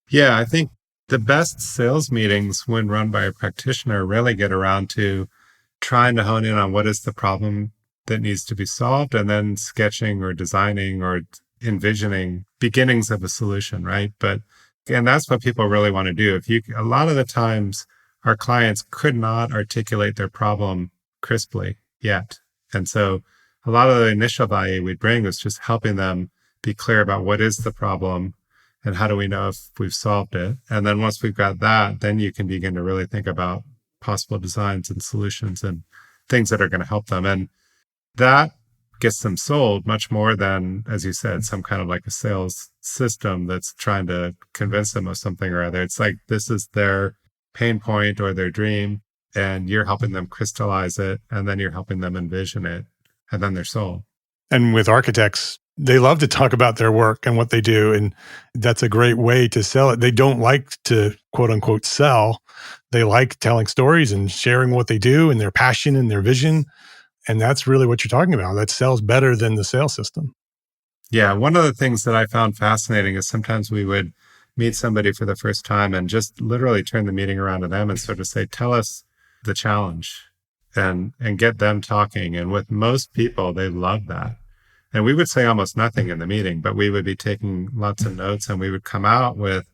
Speaker 8: Yeah, I think the best sales meetings when run by a practitioner really get around to trying to hone in on what is the problem that needs to be solved and then sketching or designing or envisioning beginnings of a solution, right? And that's what people really want to do. A lot of the times our clients could not articulate their problem crisply yet. And so a lot of the initial value we'd bring was just helping them be clear about what is the problem and how do we know if we've solved it. And then once we've got that, then you can begin to really think about possible designs and solutions and things that are going to help them. And that gets them sold much more than, as you said, some kind of like a sales system that's trying to convince them of something or other. It's like this is their pain point or their dream, and you're helping them crystallize it, and then you're helping them envision it, and then they're sold.
Speaker 1: And with architects, they love to talk about their work and what they do. And that's a great way to sell it. They don't like to quote unquote sell. They like telling stories and sharing what they do and their passion and their vision. And that's really what you're talking about. That sells better than the sales system.
Speaker 8: Yeah. One of the things that I found fascinating is sometimes we would meet somebody for the first time and just literally turn the meeting around to them and sort of say, tell us the challenge and get them talking. And with most people, they love that. And we would say almost nothing in the meeting, but we would be taking lots of notes and we would come out with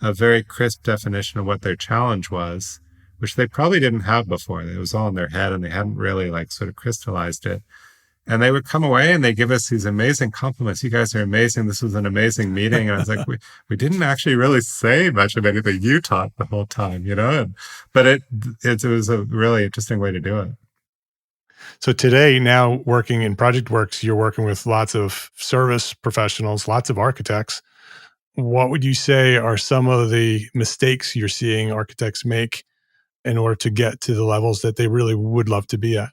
Speaker 8: a very crisp definition of what their challenge was, which they probably didn't have before. It was all in their head and they hadn't really like sort of crystallized it. And they would come away and they give us these amazing compliments. You guys are amazing. This was an amazing meeting. And I was like, we didn't actually really say much of anything you taught the whole time, you know? But it was a really interesting way to do it.
Speaker 1: So today, now working in Projectworks, you're working with lots of service professionals, lots of architects. What would you say are some of the mistakes you're seeing architects make in order to get to the levels that they really would love to be at?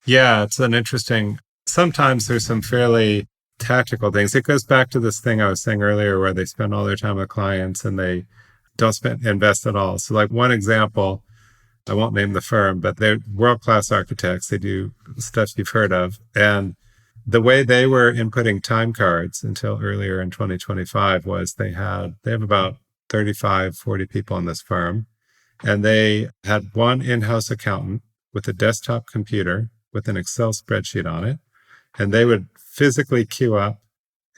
Speaker 8: Yeah, sometimes there's some fairly tactical things. It goes back to this thing I was saying earlier where they spend all their time with clients and they don't invest at all. So like one example, I won't name the firm, but they're world-class architects. They do stuff you've heard of. And the way they were inputting time cards until earlier in 2025 was they have about 35, 40 people in this firm. And they had one in-house accountant with a desktop computer with an Excel spreadsheet on it. And they would physically queue up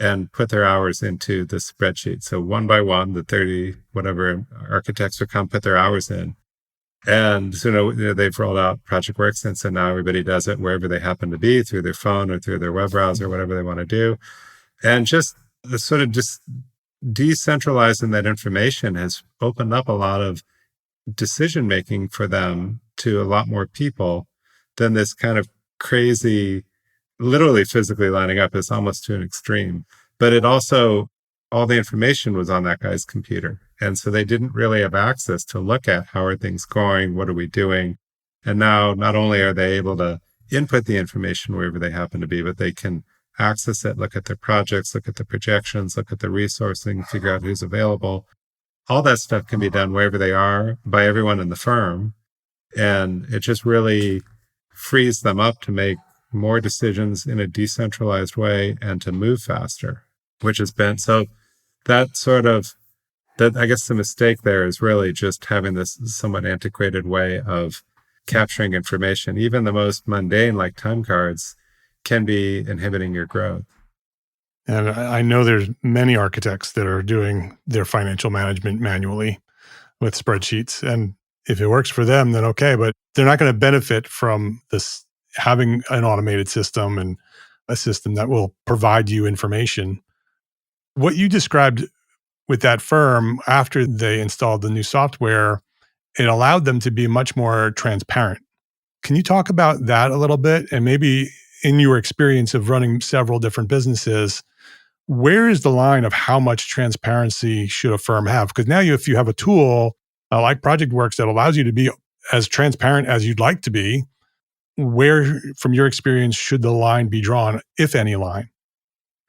Speaker 8: and put their hours into the spreadsheet. So one by one, the 30 whatever architects would come put their hours in. And so they've rolled out Projectworks, and so now everybody does it wherever they happen to be, through their phone or through their web browser, whatever they want to do. And just decentralizing that information has opened up a lot of decision making for them to a lot more people than this kind of crazy, literally physically lining up is almost to an extreme. But it also, all the information was on that guy's computer. And so they didn't really have access to look at how are things going, what are we doing? And now not only are they able to input the information wherever they happen to be, but they can access it, look at their projects, look at the projections, look at the resourcing, figure out who's available. All that stuff can be done wherever they are by everyone in the firm. And it just really frees them up to make more decisions in a decentralized way and to move faster, which has been, so that sort of, that I guess the mistake there is really just having this somewhat antiquated way of capturing information. Even the most mundane, like time cards, can be inhibiting your growth.
Speaker 1: And I know there's many architects that are doing their financial management manually with spreadsheets. And if it works for them, then okay, but they're not going to benefit from this, having an automated system and a system that will provide you information. What you described with that firm after they installed the new software it allowed them to be much more transparent. Can you talk about that a little bit? And maybe in your experience of running several different businesses, where is the line of how much transparency should a firm have? Because now if you have a tool like Projectworks that allows you to be as transparent as you'd like to be, where, from your experience, should the line be drawn, if any line?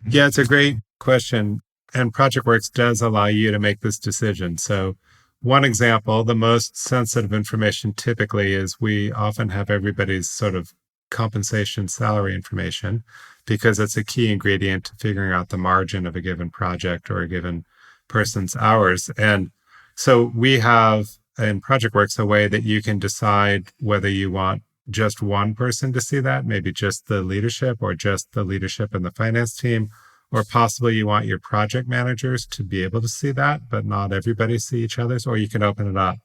Speaker 8: Yeah, it's a great question. And Projectworks does allow you to make this decision. So one example, the most sensitive information typically is we often have everybody's sort of compensation salary information because it's a key ingredient to figuring out the margin of a given project or a given person's hours. And so we have in Projectworks a way that you can decide whether you want just one person to see that, maybe just the leadership or just the leadership and the finance team, or possibly you want your project managers to be able to see that, but not everybody see each other's, or you can open it up.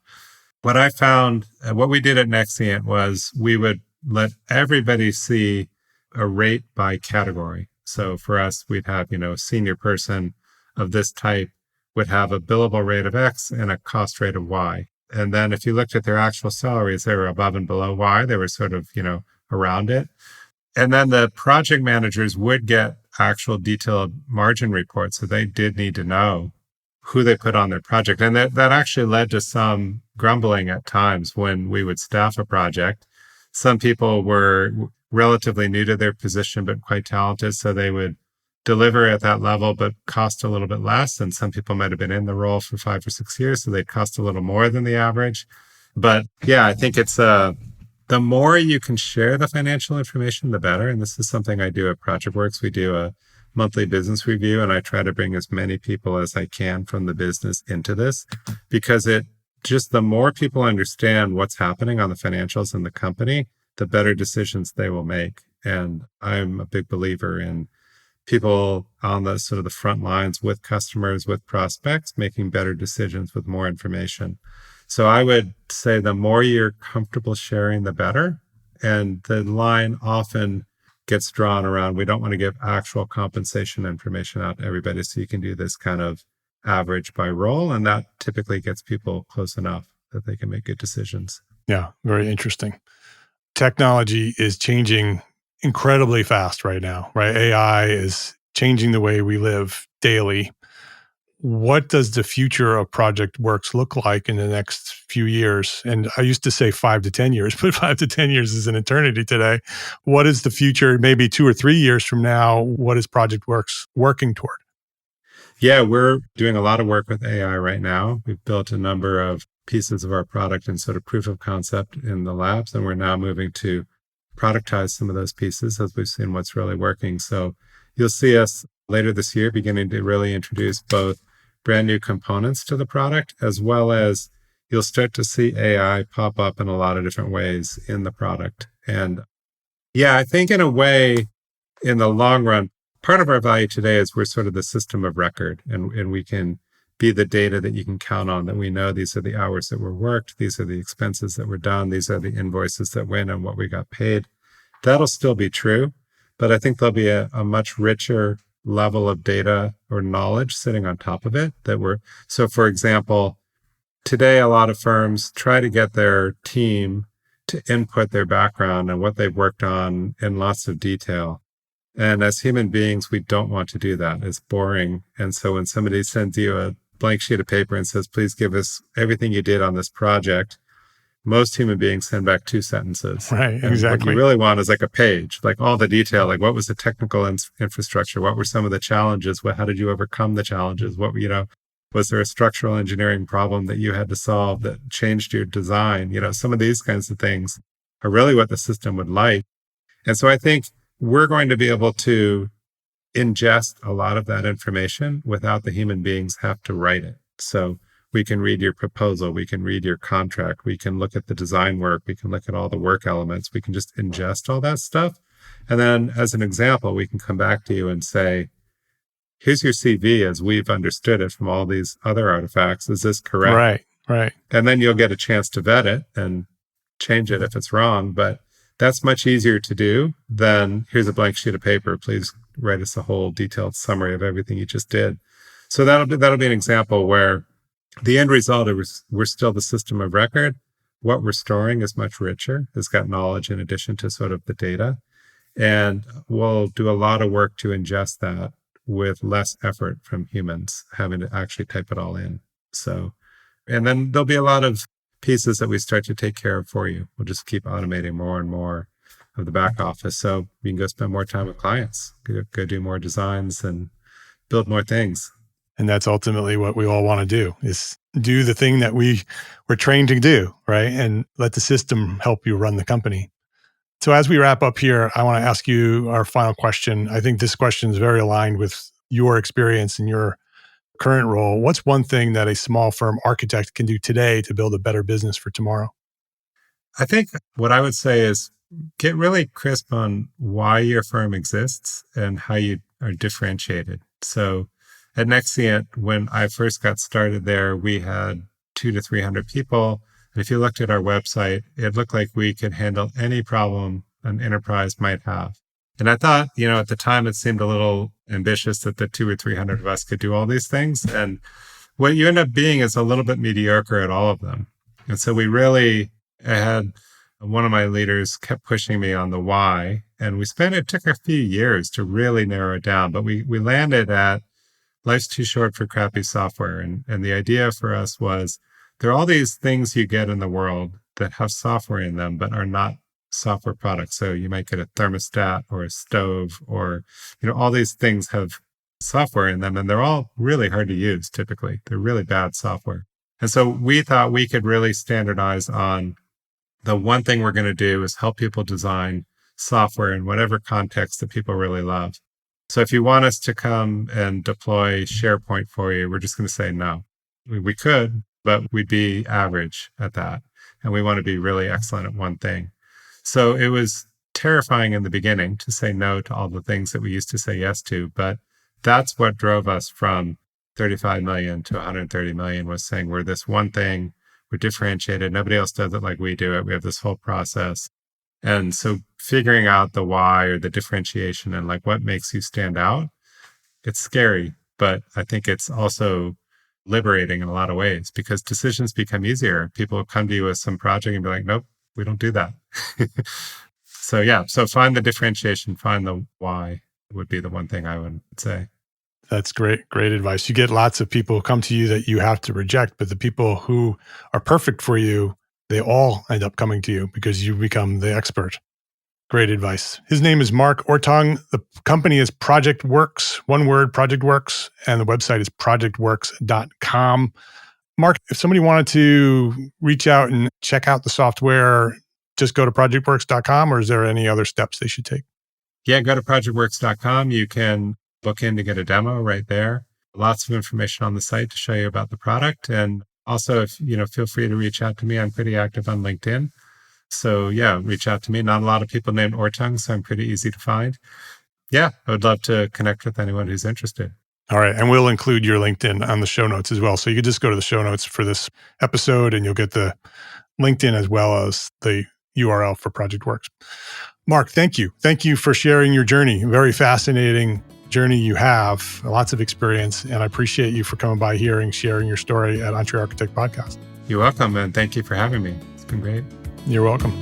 Speaker 8: What I found, what we did at Nexient was we would let everybody see a rate by category. So for us, we'd have, a senior person of this type would have a billable rate of X and a cost rate of Y. And then if you looked at their actual salaries, they were above and below Y. They were sort of, around it. And then the project managers would get actual detailed margin reports. So they did need to know who they put on their project. And that actually led to some grumbling at times when we would staff a project. Some people were relatively new to their position, but quite talented. So they would deliver at that level, but cost a little bit less. And some people might have been in the role for 5 or 6 years, so they'd cost a little more than the average. But yeah, I think it's the more you can share the financial information, the better. And this is something I do at Projectworks. We do a monthly business review, and I try to bring as many people as I can from the business into this, because the more people understand what's happening on the financials in the company, the better decisions they will make. And I'm a big believer in people on the sort of the front lines with customers, with prospects, making better decisions with more information. So I would say the more you're comfortable sharing, the better. And the line often gets drawn around, we don't want to give actual compensation information out to everybody. So you can do this kind of average by role. And that typically gets people close enough that they can make good decisions.
Speaker 1: Yeah, very interesting. Technology is changing incredibly fast right now, right? AI is changing the way we live daily. What does the future of Projectworks look like in the next few years? And I used to say 5 to 10 years, but 5 to 10 years is an eternity today. What is the future, maybe 2 or 3 years from now? What is Projectworks working toward?
Speaker 8: Yeah, we're doing a lot of work with AI right now. We've built a number of pieces of our product and sort of proof of concept in the labs, and we're now moving to productize some of those pieces as we've seen what's really working. So you'll see us later this year beginning to really introduce both brand new components to the product, as well as you'll start to see AI pop up in a lot of different ways in the product. And yeah, I think in a way, in the long run, part of our value today is we're sort of the system of record, and we can be the data that you can count on, that we know these are the hours that were worked, these are the expenses that were done, these are the invoices that went and what we got paid. That'll still be true, but I think there'll be a much richer level of data or knowledge sitting on top of it so for example, today a lot of firms try to get their team to input their background and what they've worked on in lots of detail. And as human beings, we don't want to do that. It's boring. And so when somebody sends you a blank sheet of paper and says, please give us everything you did on this project, most human beings send back 2 sentences.
Speaker 1: Right,
Speaker 8: and
Speaker 1: exactly.
Speaker 8: What you really want is like a page, like all the detail, like what was the technical infrastructure? What were some of the challenges? How did you overcome the challenges? Was there a structural engineering problem that you had to solve that changed your design? Some of these kinds of things are really what the system would like. And so I think we're going to be able to ingest a lot of that information without the human beings have to write it. So we can read your proposal, we can read your contract, we can look at the design work, we can look at all the work elements, we can just ingest all that stuff. And then as an example, we can come back to you and say, here's your CV as we've understood it from all these other artifacts. Is this correct?
Speaker 1: Right.
Speaker 8: And then you'll get a chance to vet it and change it if it's wrong. But that's much easier to do than here's a blank sheet of paper. Please write us a whole detailed summary of everything you just did. So that'll be an example where the end result is we're still the system of record. What we're storing is much richer. It's got knowledge in addition to sort of the data. And we'll do a lot of work to ingest that with less effort from humans having to actually type it all in. So, and then there'll be a lot of pieces that we start to take care of for you. We'll just keep automating more and more of the back office. So you can go spend more time with clients, go do more designs and build more things.
Speaker 1: And that's ultimately what we all want to do, is do the thing that we were trained to do, right? And let the system help you run the company. So as we wrap up here, I want to ask you our final question. I think this question is very aligned with your experience and your current role. What's one thing that a small firm architect can do today to build a better business for tomorrow?
Speaker 8: I think what I would say is get really crisp on why your firm exists and how you are differentiated. So at Nexient, when I first got started there, we had 200 to 300 people. And if you looked at our website, it looked like we could handle any problem an enterprise might have. And I thought, at the time, it seemed a little ambitious that the 200 or 300 of us could do all these things. And what you end up being is a little bit mediocre at all of them. And so I had one of my leaders kept pushing me on the why. And it took a few years to really narrow it down. But we landed at life's too short for crappy software. And the idea for us was, there are all these things you get in the world that have software in them, but are not software products. So you might get a thermostat or a stove or, all these things have software in them, and they're all really hard to use typically. They're really bad software. And so we thought we could really standardize on the one thing we're going to do is help people design software in whatever context that people really love. So if you want us to come and deploy SharePoint for you, we're just going to say no. We could, but we'd be average at that. And we want to be really excellent at one thing. So it was terrifying in the beginning to say no to all the things that we used to say yes to. But that's what drove us from 35 million to 130 million, was saying we're this one thing, we're differentiated. Nobody else does it like we do it. We have this whole process. And so figuring out the why or the differentiation and like what makes you stand out, it's scary, but I think it's also liberating in a lot of ways because decisions become easier. People will come to you with some project and be like, nope, we don't do that. So find the differentiation, find the why would be the one thing I would say.
Speaker 1: That's great advice. You get lots of people who come to you that you have to reject, but the people who are perfect for you, they all end up coming to you because you become the expert. Great advice. His name is Mark Orttung. The company is Projectworks, one word, Projectworks, and the website is projectworks.com. Mark, if somebody wanted to reach out and check out the software, just go to projectworks.com, or is there any other steps they should take?
Speaker 8: Yeah, go to projectworks.com. You can book in to get a demo right there. Lots of information on the site to show you about the product. And also, feel free to reach out to me. I'm pretty active on LinkedIn. So yeah, reach out to me. Not a lot of people named Orttung, so I'm pretty easy to find. Yeah, I would love to connect with anyone who's interested.
Speaker 1: All right. And we'll include your LinkedIn on the show notes as well. So you can just go to the show notes for this episode and you'll get the LinkedIn as well as the URL for Projectworks. Mark, thank you. Thank you for sharing your journey. Very fascinating journey you have, lots of experience, and I appreciate you for coming by here and sharing your story at Entre Architect Podcast.
Speaker 8: You're welcome, and thank you for having me. It's been great.
Speaker 1: You're welcome.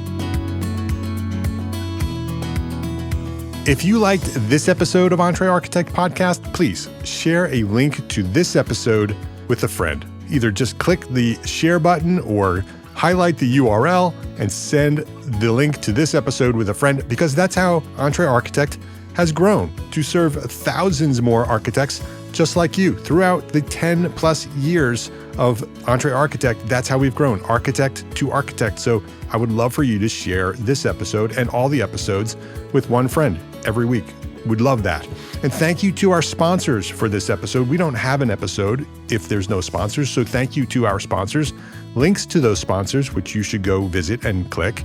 Speaker 1: If you liked this episode of Entre Architect Podcast, please share a link to this episode with a friend. Either just click the share button or highlight the URL and send the link to this episode with a friend, because that's how Entre Architect has grown to serve thousands more architects just like you throughout the 10 plus years of Entre Architect. That's how we've grown, architect to architect. So I would love for you to share this episode and all the episodes with one friend every week. Would love that. And thank you to our sponsors for this episode. We don't have an episode if there's no sponsors. So thank you to our sponsors. Links to those sponsors, which you should go visit and click,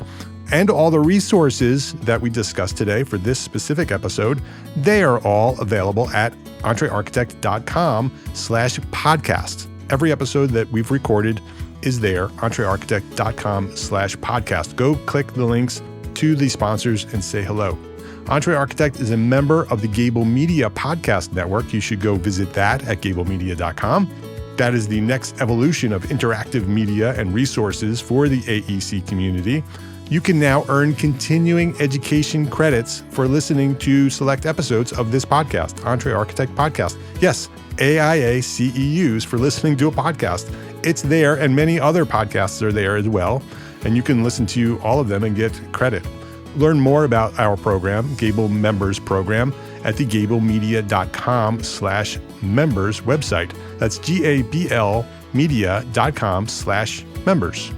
Speaker 1: and all the resources that we discussed today for this specific episode, they are all available at entrearchitect.com/podcast. Every episode that we've recorded is there, entrearchitect.com/podcast. Go click the links to the sponsors and say hello. Entre Architect is a member of the Gable Media Podcast Network. You should go visit that at gablemedia.com. That is the next evolution of interactive media and resources for the AEC community. You can now earn continuing education credits for listening to select episodes of this podcast, EntreArchitect Podcast. Yes, AIA CEUs for listening to a podcast. It's there, and many other podcasts are there as well, and you can listen to all of them and get credit. Learn more about our program, Gable Members Program, at the gablemedia.com/members website. That's GABL media.com/members.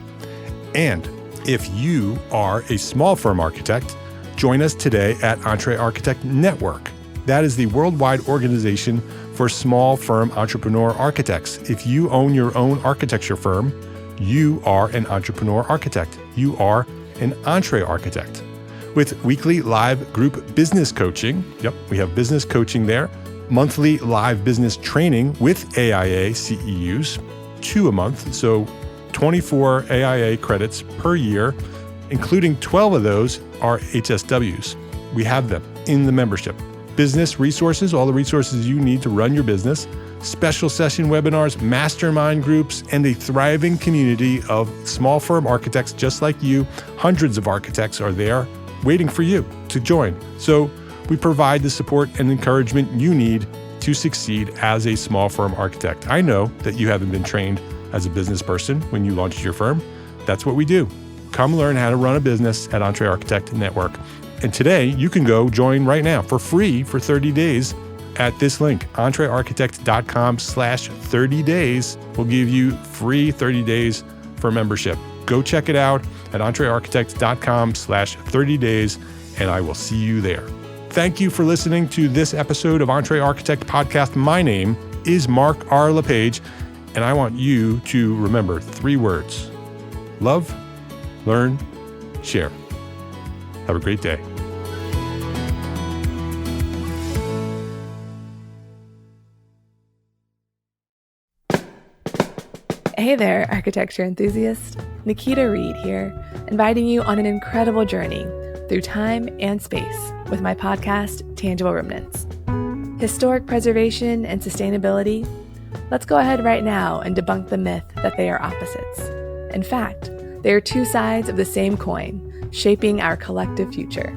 Speaker 1: And if you are a small firm architect, join us today at EntreArchitect Network. That is the worldwide organization for small firm entrepreneur architects. If you own your own architecture firm, you are an entrepreneur architect. You are an EntreArchitect. With weekly live group business coaching, we have business coaching there, monthly live business training with AIA CEUs, 2 a month, so 24 AIA credits per year, including 12 of those are HSWs. We have them in the membership. Business resources, all the resources you need to run your business, special session webinars, mastermind groups, and a thriving community of small firm architects just like you. Hundreds of architects are there waiting for you to join. So we provide the support and encouragement you need to succeed as a small firm architect. I know that you haven't been trained as a business person when you launched your firm. That's what we do. Come learn how to run a business at EntreArchitect Network. And today you can go join right now for free for 30 days at this link, entrearchitect.com/30 days will give you free 30 days for membership. Go check it out at entrearchitect.com/30 days, and I will see you there. Thank you for listening to this episode of EntreArchitect Podcast. My name is Mark R. LePage, and I want you to remember 3 words: love, learn, share. Have a great day.
Speaker 9: Hey there, architecture enthusiast. Nikita Reed here, inviting you on an incredible journey through time and space with my podcast, Tangible Remnants. Historic preservation and sustainability? Let's go ahead right now and debunk the myth that they are opposites. In fact, they are 2 sides of the same coin, shaping our collective future.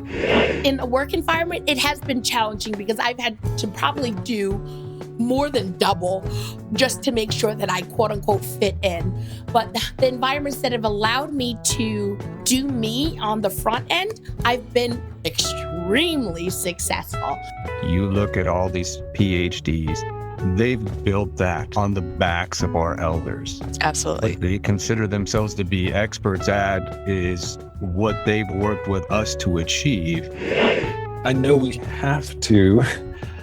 Speaker 10: In a work environment, it has been challenging because I've had to probably do more than double just to make sure that I quote unquote fit in. But the environments that have allowed me to do me on the front end, I've been extremely successful.
Speaker 11: You look at all these PhDs, they've built that on the backs of our elders.
Speaker 12: Absolutely.
Speaker 11: What they consider themselves to be experts at is what they've worked with us to achieve.
Speaker 13: I know we have to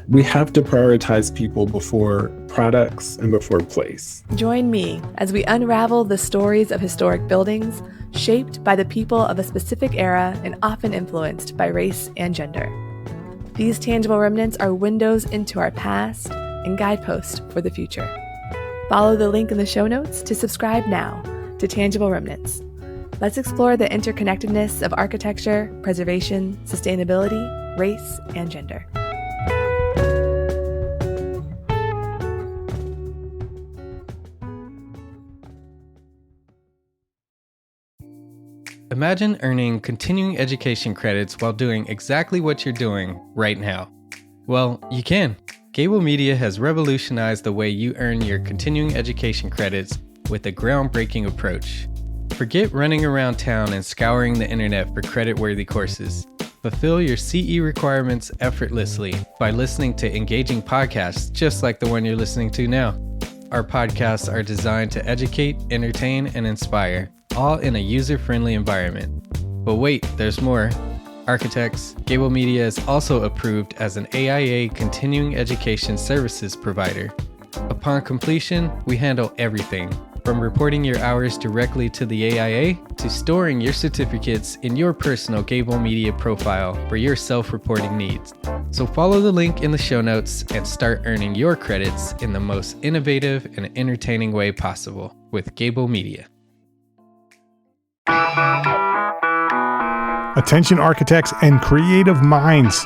Speaker 13: prioritize people before products and before place.
Speaker 9: Join me as we unravel the stories of historic buildings shaped by the people of a specific era and often influenced by race and gender. These tangible remnants are windows into our past and guideposts for the future. Follow the link in the show notes to subscribe now to Tangible Remnants. Let's explore the interconnectedness of architecture, preservation, sustainability, race, and gender.
Speaker 3: Imagine earning continuing education credits while doing exactly what you're doing right now. Well, you can. Gable Media has revolutionized the way you earn your continuing education credits with a groundbreaking approach. Forget running around town and scouring the internet for credit-worthy courses. Fulfill your CE requirements effortlessly by listening to engaging podcasts just like the one you're listening to now. Our podcasts are designed to educate, entertain, and inspire, all in a user-friendly environment. But wait, there's more. Architects, Gable Media is also approved as an AIA continuing education services provider. Upon completion, we handle everything, from reporting your hours directly to the AIA to storing your certificates in your personal Gable Media profile for your self-reporting needs. So follow the link in the show notes and start earning your credits in the most innovative and entertaining way possible with Gable Media.
Speaker 1: Attention architects and creative minds,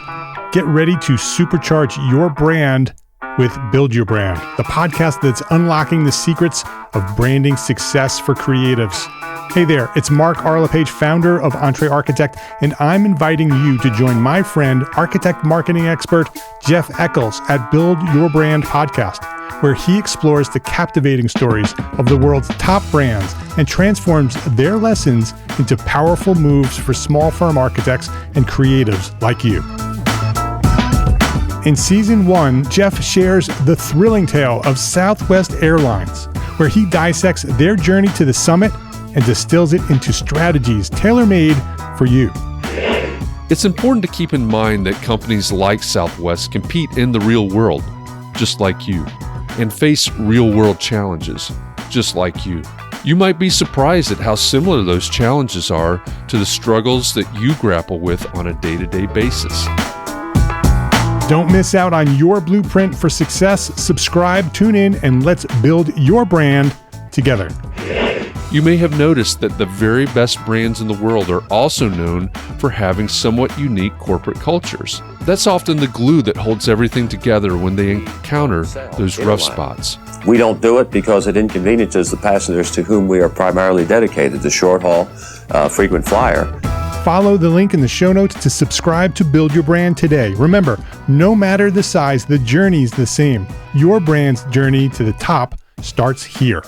Speaker 1: get ready to supercharge your brand with Build Your Brand, the podcast that's unlocking the secrets of branding success for creatives. Hey there, it's Mark Arlepage, founder of Entree Architect, and I'm inviting you to join my friend, architect marketing expert Jeff Eccles at Build Your Brand podcast, where he explores the captivating stories of the world's top brands and transforms their lessons into powerful moves for small firm architects and creatives like you. In Season 1, Jeff shares the thrilling tale of Southwest Airlines, where he dissects their journey to the summit and distills it into strategies tailor-made for you.
Speaker 12: It's important to keep in mind that companies like Southwest compete in the real world, just like you, and face real-world challenges, just like you. You might be surprised at how similar those challenges are to the struggles that you grapple with on a day-to-day basis.
Speaker 1: Don't miss out on your blueprint for success. Subscribe, tune in, and let's build your brand together.
Speaker 12: You may have noticed that the very best brands in the world are also known for having somewhat unique corporate cultures. That's often the glue that holds everything together when they encounter those rough spots.
Speaker 14: We don't do it because it inconveniences the passengers to whom we are primarily dedicated, the short haul, frequent flyer.
Speaker 1: Follow the link in the show notes to subscribe to Build Your Brand today. Remember, no matter the size, the journey's the same. Your brand's journey to the top starts here.